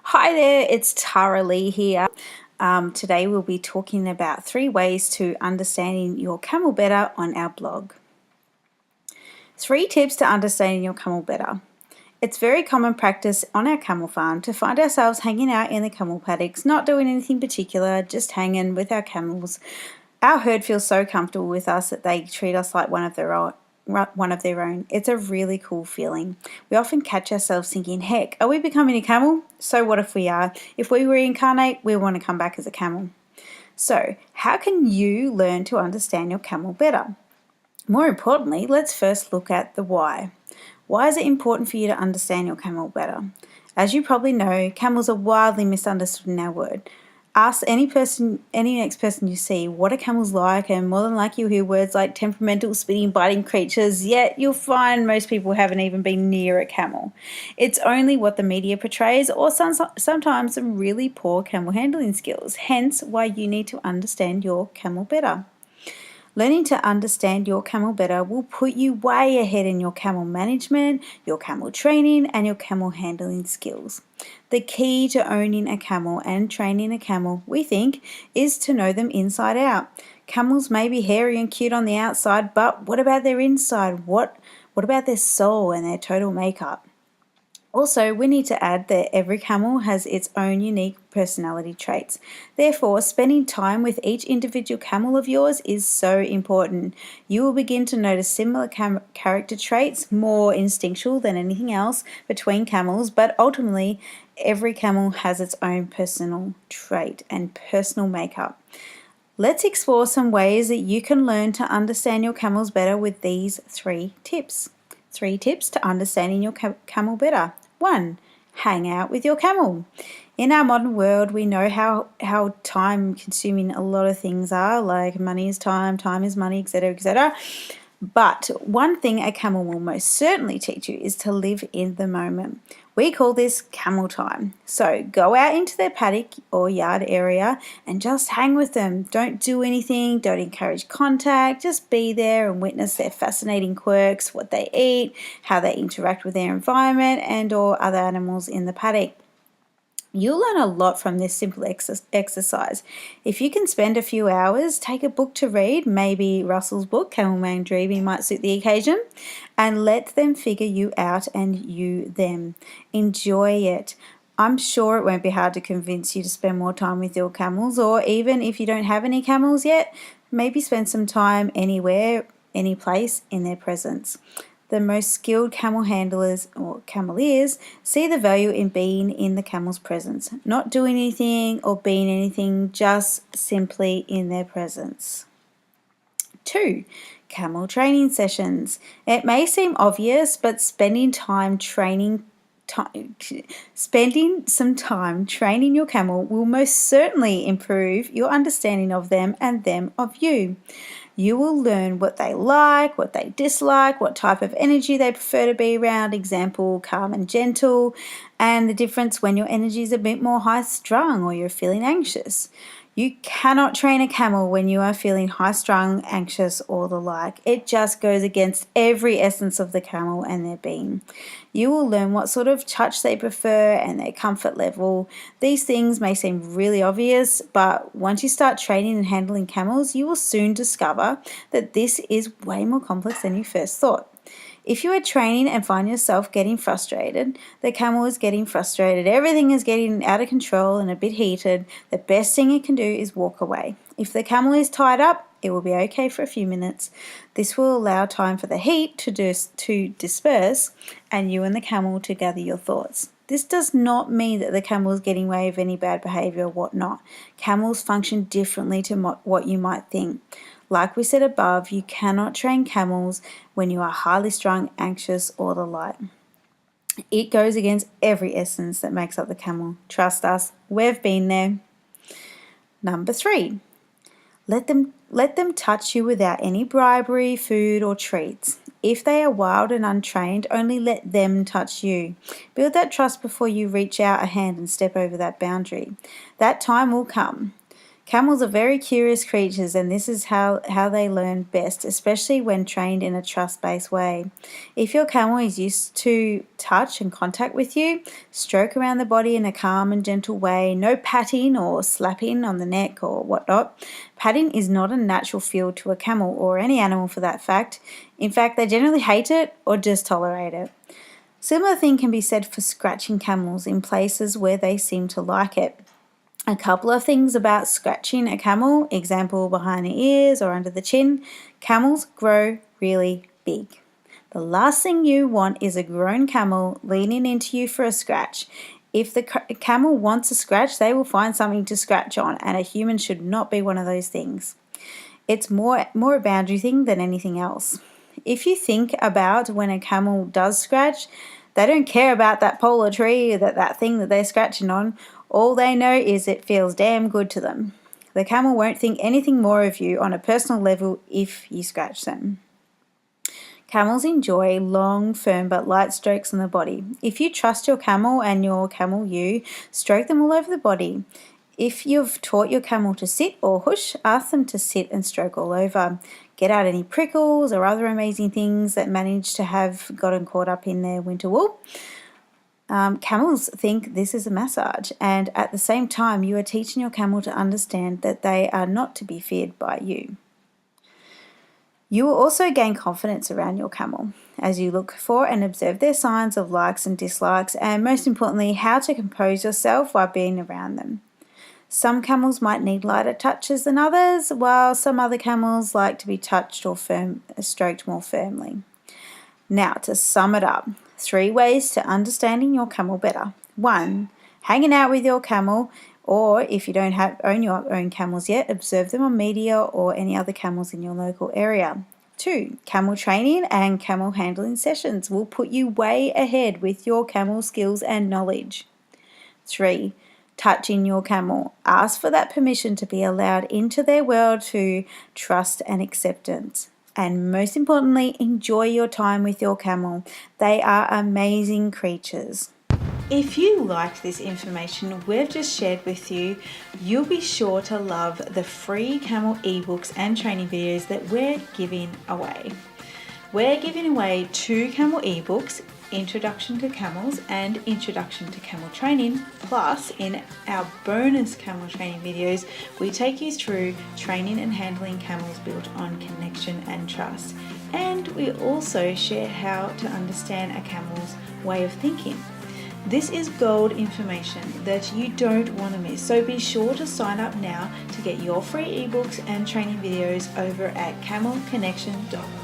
Hi there, it's Tara Lee here. Today we'll be talking about 3 ways to understanding your camel better on our blog. 3 tips to understanding your camel better. It's very common practice on our camel farm to find ourselves hanging out in the camel paddocks, not doing anything particular, just hanging with our camels. Our herd feels so comfortable with us that they treat us like one of their own. It's a really cool feeling. We often catch ourselves thinking, heck, are we becoming a camel? So what if we are? If we reincarnate, we want to come back as a camel. So how can you learn to understand your camel better? More importantly, let's first look at the why. Why is it important for you to understand your camel better? As you probably know, camels are wildly misunderstood in our world. Ask any next person you see what are camels like, and more than likely you'll hear words like temperamental, spitting, biting creatures, yet you'll find most people haven't even been near a camel. It's only what the media portrays, or sometimes some really poor camel handling skills, hence why you need to understand your camel better. Learning to understand your camel better will put you way ahead in your camel management, your camel training, and your camel handling skills. The key to owning a camel and training a camel, we think, is to know them inside out. Camels may be hairy and cute on the outside, but what about their inside? What about their soul and their total makeup? Also, we need to add that every camel has its own unique personality traits. Therefore, spending time with each individual camel of yours is so important. You will begin to notice similar character traits, more instinctual than anything else, between camels, but ultimately, every camel has its own personal trait and personal makeup. Let's explore some ways that you can learn to understand your camels better with these 3 tips. 3 tips to understanding your camel better. 1. Hang out with your camel. In our modern world, we know how time consuming a lot of things are, like money is time is money, etc., etc. But one thing a camel will most certainly teach you is to live in the moment. We call this camel time. So go out into their paddock or yard area and just hang with them. Don't do anything, don't encourage contact, just be there and witness their fascinating quirks, what they eat, how they interact with their environment and or other animals in the paddock. You'll learn a lot from this simple exercise. If you can spend a few hours, take a book to read, maybe Russell's book, Camel Man Dreaming might suit the occasion, and let them figure you out and you them. Enjoy it. I'm sure it won't be hard to convince you to spend more time with your camels, or even if you don't have any camels yet, maybe spend some time anywhere, any place in their presence. The most skilled camel handlers or cameliers see the value in being in the camel's presence, not doing anything or being anything, just simply in their presence. 2. Camel training sessions. It may seem obvious, but spending some time training your camel will most certainly improve your understanding of them and them of you. You will learn what they like, what they dislike, what type of energy they prefer to be around, example, calm and gentle, and the difference when your energy is a bit more high-strung or you're feeling anxious. You cannot train a camel when you are feeling high-strung, anxious, or the like. It just goes against every essence of the camel and their being. You will learn what sort of touch they prefer and their comfort level. These things may seem really obvious, but once you start training and handling camels, you will soon discover that this is way more complex than you first thought. If you are training and find yourself getting frustrated, the camel is getting frustrated, everything is getting out of control and a bit heated, the best thing you can do is walk away. If the camel is tied up, it will be okay for a few minutes. This will allow time for the heat to disperse and you and the camel to gather your thoughts. This does not mean that the camel is getting away with any bad behavior or whatnot. Camels function differently to what you might think. Like we said above, you cannot train camels when you are highly strung, anxious, or the like. It goes against every essence that makes up the camel. Trust us, we've been there. Number 3, let them touch you without any bribery, food, or treats. If they are wild and untrained, only let them touch you. Build that trust before you reach out a hand and step over that boundary. That time will come. Camels are very curious creatures, and this is how they learn best, especially when trained in a trust-based way. If your camel is used to touch and contact with you, stroke around the body in a calm and gentle way, no patting or slapping on the neck or whatnot. Patting is not a natural feel to a camel, or any animal for that fact. In fact, they generally hate it or just tolerate it. Similar thing can be said for scratching camels in places where they seem to like it. A couple of things about scratching a camel, example behind the ears or under the chin. Camels grow really big. The last thing you want is a grown camel leaning into you for a scratch. If the camel wants a scratch, they will find something to scratch on, and a human should not be one of those things. It's more a boundary thing than anything else. If you think about when a camel does scratch, they don't care about that pole or tree, that thing that they're scratching on. All they know is it feels damn good to them. The camel won't think anything more of you on a personal level if you scratch them. Camels enjoy long, firm but light strokes on the body. If you trust your camel and your camel you, stroke them all over the body. If you've taught your camel to sit or hush, ask them to sit and stroke all over. Get out any prickles or other amazing things that manage to have gotten caught up in their winter wool. Camels think this is a massage, and at the same time you are teaching your camel to understand that they are not to be feared by you. You will also gain confidence around your camel as you look for and observe their signs of likes and dislikes, and most importantly, how to compose yourself while being around them. Some camels might need lighter touches than others, while some other camels like to be touched or stroked more firmly. Now, to sum it up, 3 ways to understanding your camel better. 1, hanging out with your camel, or if you don't own your own camels yet, observe them on media or any other camels in your local area. 2, camel training and camel handling sessions will put you way ahead with your camel skills and knowledge. 3, touching your camel. Ask for that permission to be allowed into their world to trust and acceptance. And most importantly, enjoy your time with your camel. They are amazing creatures. If you liked this information we've just shared with you, you'll be sure to love the free camel ebooks and training videos that we're giving away. We're giving away 2 camel ebooks, Introduction to Camels and Introduction to Camel Training. Plus, in our bonus camel training videos, we take you through training and handling camels built on connection and trust. And we also share how to understand a camel's way of thinking. This is gold information that you don't want to miss, so be sure to sign up now to get your free ebooks and training videos over at camelconnection.com.